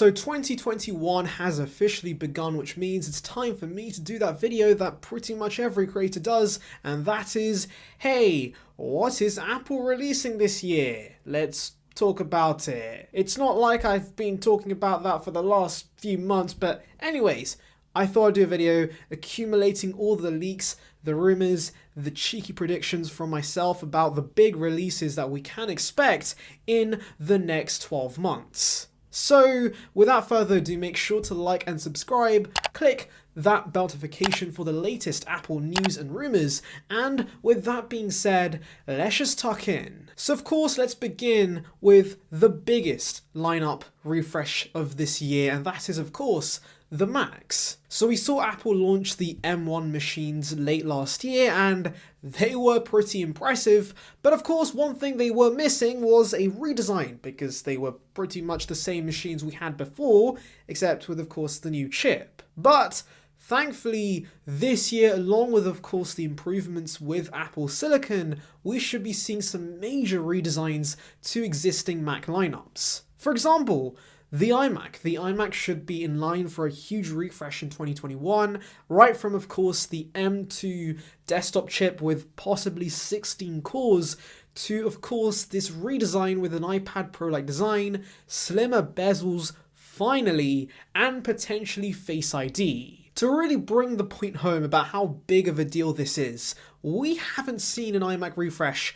So 2021 has officially begun, which means it's time for me to do that video that pretty much every creator does, and that is, hey, what is Apple releasing this year? Let's talk about it. It's not like I've been talking about that for the last few months, but anyways, I thought I'd do a video accumulating all the leaks, the rumors, the cheeky predictions from myself about the big releases that we can expect in the next 12 months. So, without further ado, make sure to like and subscribe, click that bell notification for the latest Apple news and rumors, and with that being said, let's just tuck in. So of course, let's begin with the biggest lineup refresh of this year, and that is of course the Macs. So we saw Apple launch the M1 machines late last year and they were pretty impressive, but of course one thing they were missing was a redesign because they were pretty much the same machines we had before, except with of course the new chip. But thankfully, this year, along with of course the improvements with Apple Silicon, we should be seeing some major redesigns to existing Mac lineups. For example, the iMac should be in line for a huge refresh in 2021, right from of course the M2 desktop chip with possibly 16 cores, to of course this redesign with an iPad Pro-like design, slimmer bezels finally, and potentially Face ID. To really bring the point home about how big of a deal this is, we haven't seen an iMac refresh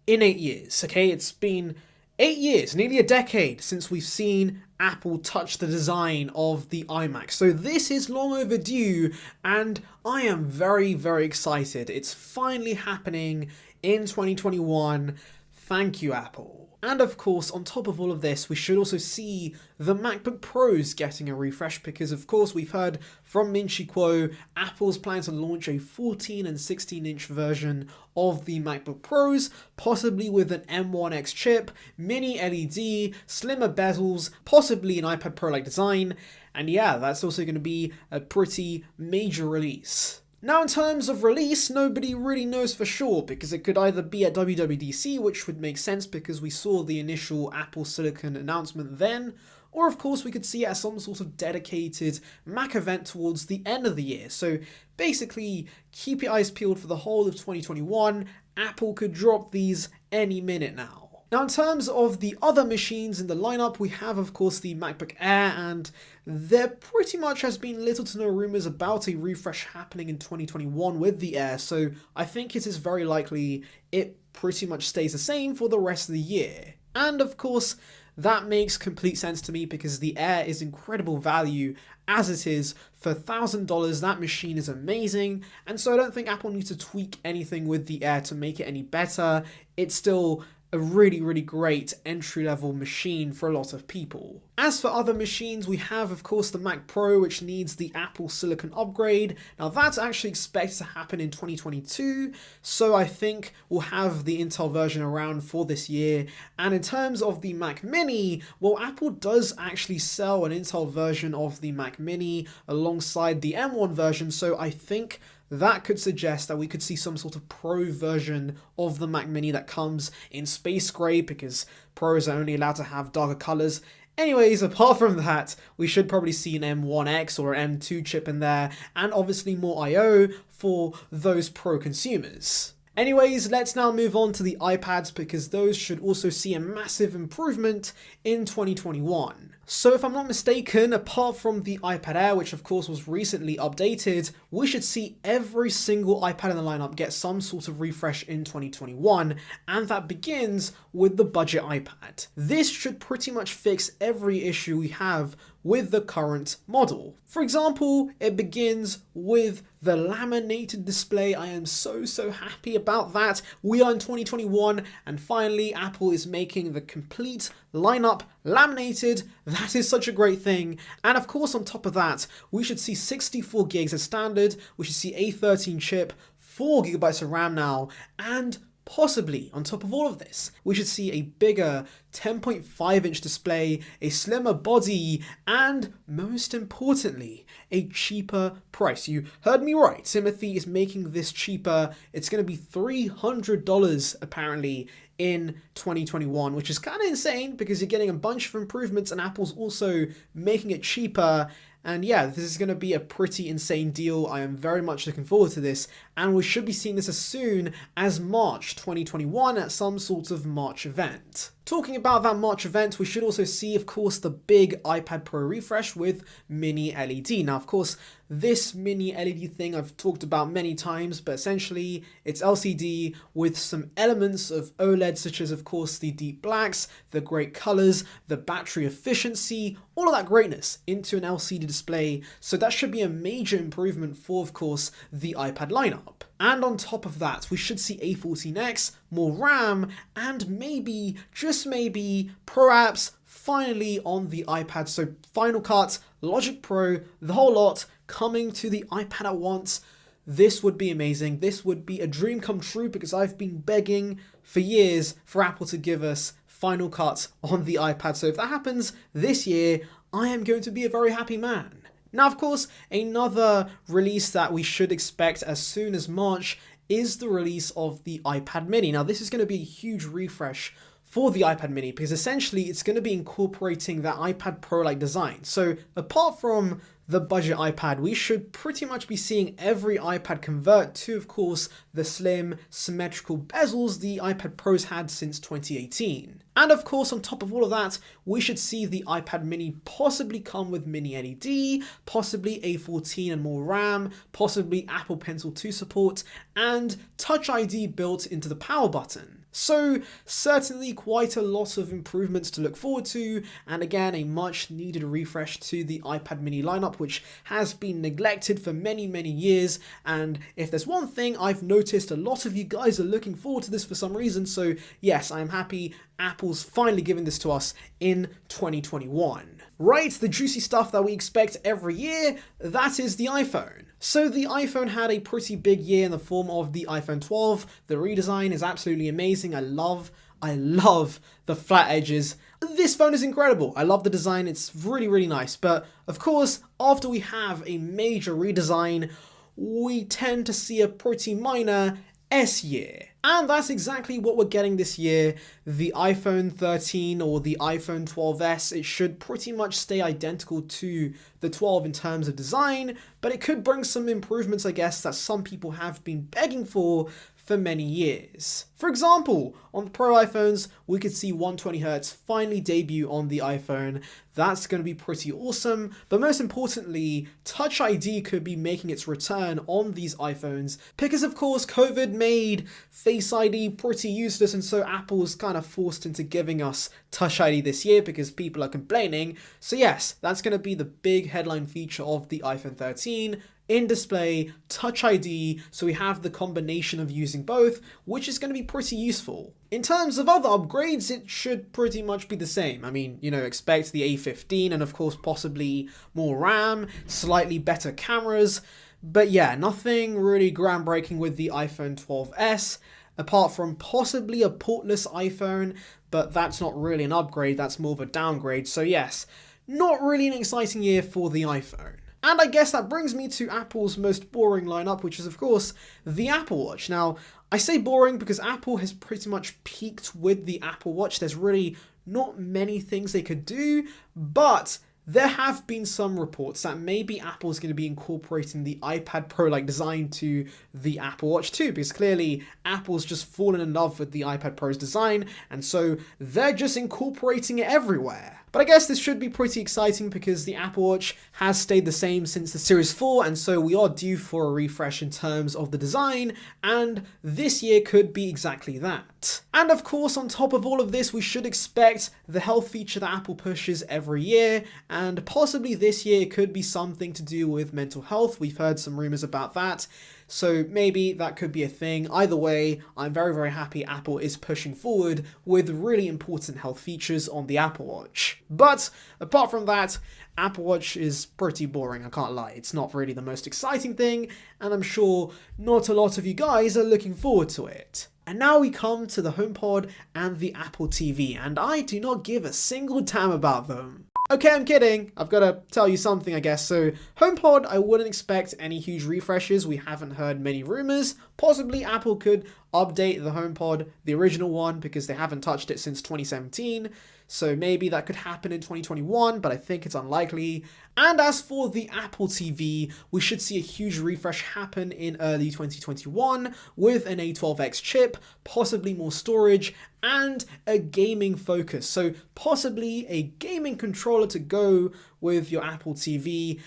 in 8 years, okay? It's been 8 years, nearly a decade, since we've seen Apple touch the design of the iMac. So this is long overdue, and I am very, very excited. It's finally happening in 2021. Thank you, Apple. And of course, on top of all of this, we should also see the MacBook Pros getting a refresh because of course we've heard from Minchi Kuo, Apple's planning to launch a 14 and 16-inch version of the MacBook Pros, possibly with an M1X chip, mini LED, slimmer bezels, possibly an iPad Pro-like design, and yeah, that's also going to be a pretty major release. Now in terms of release, nobody really knows for sure because it could either be at WWDC, which would make sense because we saw the initial Apple Silicon announcement then, or of course we could see it as some sort of dedicated Mac event towards the end of the year. So basically, keep your eyes peeled for the whole of 2021, Apple could drop these any minute now. Now in terms of the other machines in the lineup, we have of course the MacBook Air, and there pretty much has been little to no rumors about a refresh happening in 2021 with the Air, so I think it is very likely it pretty much stays the same for the rest of the year. And of course, that makes complete sense to me because the Air is incredible value as it is. For $1,000, that machine is amazing, and so I don't think Apple needs to tweak anything with the Air to make it any better. It's still a really, really great entry-level machine for a lot of people. As for other machines, we have of course the Mac Pro, which needs the Apple Silicon upgrade. Now that's actually expected to happen in 2022, so I think we'll have the Intel version around for this year. And in terms of the Mac Mini, well, Apple does actually sell an Intel version of the Mac Mini alongside the M1 version, so I think that could suggest that we could see some sort of Pro version of the Mac Mini that comes in space gray because Pros are only allowed to have darker colors. Anyways, apart from that, we should probably see an M1X or an M2 chip in there, and obviously more I/O for those Pro consumers. Anyways, let's now move on to the iPads because those should also see a massive improvement in 2021. So if I'm not mistaken, apart from the iPad Air, which of course was recently updated, we should see every single iPad in the lineup get some sort of refresh in 2021, and that begins with the budget iPad. This should pretty much fix every issue we have with the current model. For example, it begins with the laminated display. I am so happy about that. We are in 2021 and finally Apple is making the complete lineup laminated. That is such a great thing. And of course on top of that, we should see 64 gigs as standard, we should see A13 chip, 4 gigabytes of RAM now, and possibly, on top of all of this, we should see a bigger 10.5-inch display, a slimmer body, and most importantly, a cheaper price. You heard me right, Timothy is making this cheaper. It's going to be $300 apparently in 2021, which is kind of insane because you're getting a bunch of improvements and Apple's also making it cheaper. And yeah, this is going to be a pretty insane deal. I am very much looking forward to this, and we should be seeing this as soon as March 2021 at some sort of March event. Talking about that March event, we should also see, of course, the big iPad Pro refresh with mini LED. Now, of course, this mini LED thing I've talked about many times, but essentially it's LCD with some elements of OLED, such as, of course, the deep blacks, the great colors, the battery efficiency, all of that greatness into an LCD display. So that should be a major improvement for, of course, the iPad lineup. And on top of that, we should see A14X, more RAM, and maybe, just maybe, Pro apps finally on the iPad. So Final Cut, Logic Pro, the whole lot coming to the iPad at once. This would be amazing. This would be a dream come true because I've been begging for years for Apple to give us Final Cut on the iPad. So if that happens this year, I am going to be a very happy man. Now, of course, another release that we should expect as soon as March is the release of the iPad mini. Now, this is going to be a huge refresh for the iPad mini because essentially it's going to be incorporating that iPad Pro-like design. So apart from the budget iPad, we should pretty much be seeing every iPad convert to, of course, the slim, symmetrical bezels the iPad Pros had since 2018. And of course, on top of all of that, we should see the iPad mini possibly come with mini LED, possibly A14 and more RAM, possibly Apple Pencil 2 support, and Touch ID built into the power button. So certainly quite a lot of improvements to look forward to, and again, a much needed refresh to the iPad mini lineup, which has been neglected for many, many years. And if there's one thing I've noticed, a lot of you guys are looking forward to this for some reason. So yes, I'm happy Apple's finally giving this to us in 2021. Right, the juicy stuff that we expect every year, that is the iPhone. So the iPhone had a pretty big year in the form of the iPhone 12. The redesign is absolutely amazing. I love the flat edges. This phone is incredible. I love the design. It's really, really nice. But of course, after we have a major redesign, we tend to see a pretty minor S year. And that's exactly what we're getting this year. The iPhone 13 or the iPhone 12s, it should pretty much stay identical to the 12 in terms of design, but it could bring some improvements, I guess, that some people have been begging for many years. For example, on the Pro iPhones, we could see 120Hz finally debut on the iPhone. That's going to be pretty awesome, but most importantly, Touch ID could be making its return on these iPhones because, of course, COVID made Face ID pretty useless, and so Apple's kind of forced into giving us Touch ID this year because people are complaining. So yes, that's going to be the big headline feature of the iPhone 13. In-display, Touch ID, so we have the combination of using both, which is going to be pretty useful. In terms of other upgrades, it should pretty much be the same. I mean, expect the A15 and of course possibly more RAM, slightly better cameras, but yeah, nothing really groundbreaking with the iPhone 12s, apart from possibly a portless iPhone, but that's not really an upgrade, that's more of a downgrade, so yes, not really an exciting year for the iPhone. And I guess that brings me to Apple's most boring lineup, which is, of course, the Apple Watch. Now, I say boring because Apple has pretty much peaked with the Apple Watch. There's really not many things they could do, but there have been some reports that maybe Apple's going to be incorporating the iPad Pro-like design to the Apple Watch too, because clearly Apple's just fallen in love with the iPad Pro's design, and so they're just incorporating it everywhere. But I guess this should be pretty exciting because the Apple Watch has stayed the same since the Series 4, and so we are due for a refresh in terms of the design, and this year could be exactly that. And of course, on top of all of this, we should expect the health feature that Apple pushes every year, and possibly this year it could be something to do with mental health. We've heard some rumors about that. So maybe that could be a thing. Either way, I'm very, very happy Apple is pushing forward with really important health features on the Apple Watch. But apart from that, Apple Watch is pretty boring, I can't lie. It's not really the most exciting thing, and I'm sure not a lot of you guys are looking forward to it. And now we come to the HomePod and the Apple TV, and I do not give a single damn about them. Okay, I'm kidding. I've got to tell you something, I guess. So, HomePod, I wouldn't expect any huge refreshes. We haven't heard many rumors. Possibly Apple could update the HomePod, the original one, because they haven't touched it since 2017. So maybe that could happen in 2021, but I think it's unlikely. And as for the Apple TV, we should see a huge refresh happen in early 2021 with an A12X chip, possibly more storage, and a gaming focus. So possibly a gaming controller to go with your Apple TV.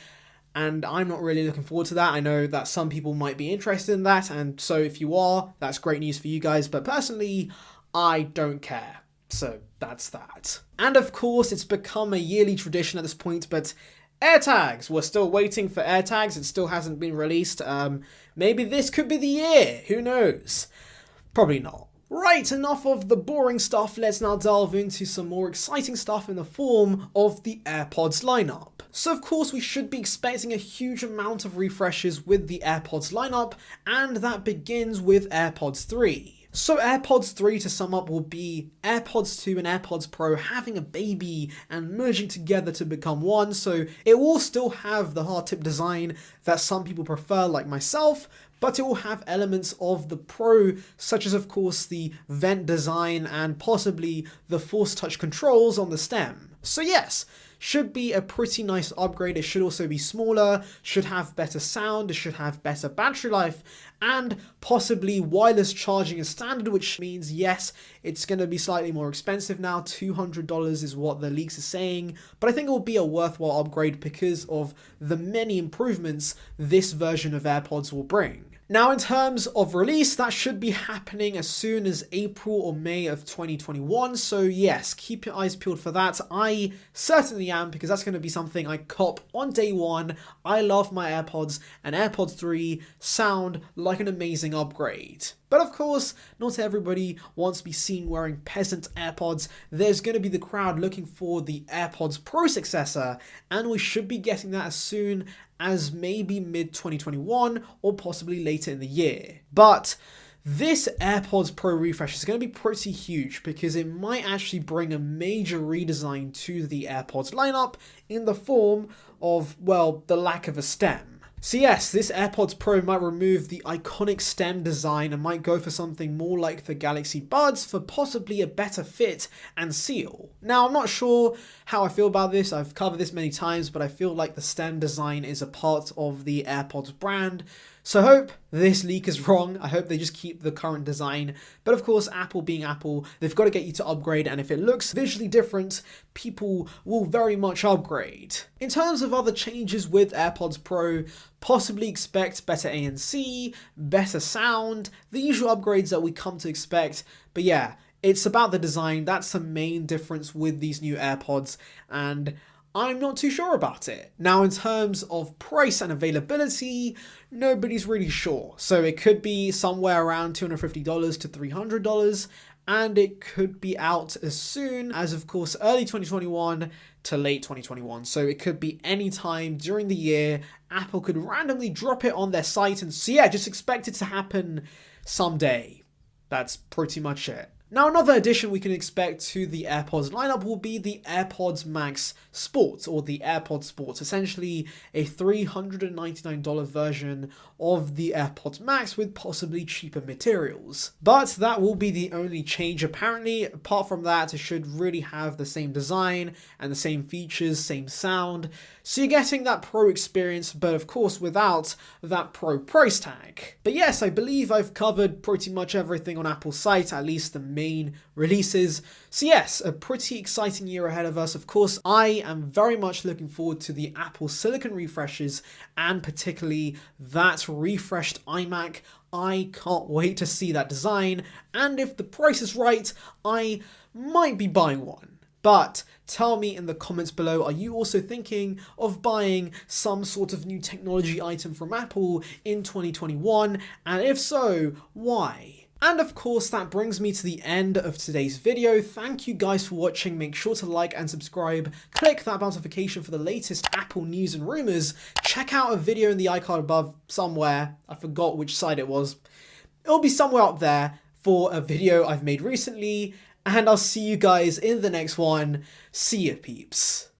And I'm not really looking forward to that. I know that some people might be interested in that, and so if you are, that's great news for you guys, but personally, I don't care. So that's that. And of course, it's become a yearly tradition at this point, but AirTags, we're still waiting for AirTags. It still hasn't been released. Maybe this could be the year. Who knows? Probably not. Right, enough of the boring stuff. Let's now delve into some more exciting stuff in the form of the AirPods lineup. So of course we should be expecting a huge amount of refreshes with the AirPods lineup, and that begins with AirPods 3. So AirPods 3, to sum up, will be AirPods 2 and AirPods Pro having a baby and merging together to become one, so it will still have the hard tip design that some people prefer, like myself, but it will have elements of the Pro, such as of course the vent design and possibly the Force Touch controls on the stem. So yes, should be a pretty nice upgrade. It should also be smaller, should have better sound, it should have better battery life, and possibly wireless charging as standard, which means yes, it's going to be slightly more expensive now. $200 is what the leaks are saying, but I think it will be a worthwhile upgrade because of the many improvements this version of AirPods will bring. Now, in terms of release, that should be happening as soon as April or May of 2021. So yes, keep your eyes peeled for that. I certainly am, because that's going to be something I cop on day one. I love my AirPods, and AirPods 3 sound like an amazing upgrade. But of course, not everybody wants to be seen wearing peasant AirPods. There's going to be the crowd looking for the AirPods Pro successor, and we should be getting that as soon as maybe mid-2021 or possibly later in the year. But this AirPods Pro refresh is going to be pretty huge because it might actually bring a major redesign to the AirPods lineup in the form of, well, the lack of a stem. So yes, this AirPods Pro might remove the iconic stem design and might go for something more like the Galaxy Buds for possibly a better fit and seal. Now, I'm not sure how I feel about this. I've covered this many times, but I feel like the stem design is a part of the AirPods brand. So I hope this leak is wrong. I hope they just keep the current design. But of course, Apple being Apple, they've got to get you to upgrade. And if it looks visually different, people will very much upgrade. In terms of other changes with AirPods Pro, possibly expect better ANC, better sound, the usual upgrades that we come to expect. But yeah, it's about the design. That's the main difference with these new AirPods, and I'm not too sure about it. Now, in terms of price and availability, nobody's really sure. So it could be somewhere around $250 to $300, and it could be out as soon as, of course, early 2021 to late 2021. So it could be any time during the year. Apple could randomly drop it on their site, and so yeah, just expect it to happen someday. That's pretty much it. Now, another addition we can expect to the AirPods lineup will be the AirPods Max Sport, or the AirPods Sport, essentially a $399 version of the AirPods Max with possibly cheaper materials. But that will be the only change apparently. Apart from that, it should really have the same design and the same features, same sound. So you're getting that Pro experience, but of course without that Pro price tag. But yes, I believe I've covered pretty much everything on Apple's site, at least the main releases. So yes, a pretty exciting year ahead of us. Of course, I am very much looking forward to the Apple Silicon refreshes, and particularly that refreshed iMac. I can't wait to see that design, and if the price is right, I might be buying one. But tell me in the comments below, are you also thinking of buying some sort of new technology item from Apple in 2021? And if so, why? And of course, that brings me to the end of today's video. Thank you guys for watching. Make sure to like and subscribe. Click that notification for the latest Apple news and rumors. Check out a video in the icon above somewhere. I forgot which side it was. It'll be somewhere up there for a video I've made recently. And I'll see you guys in the next one. See ya, peeps.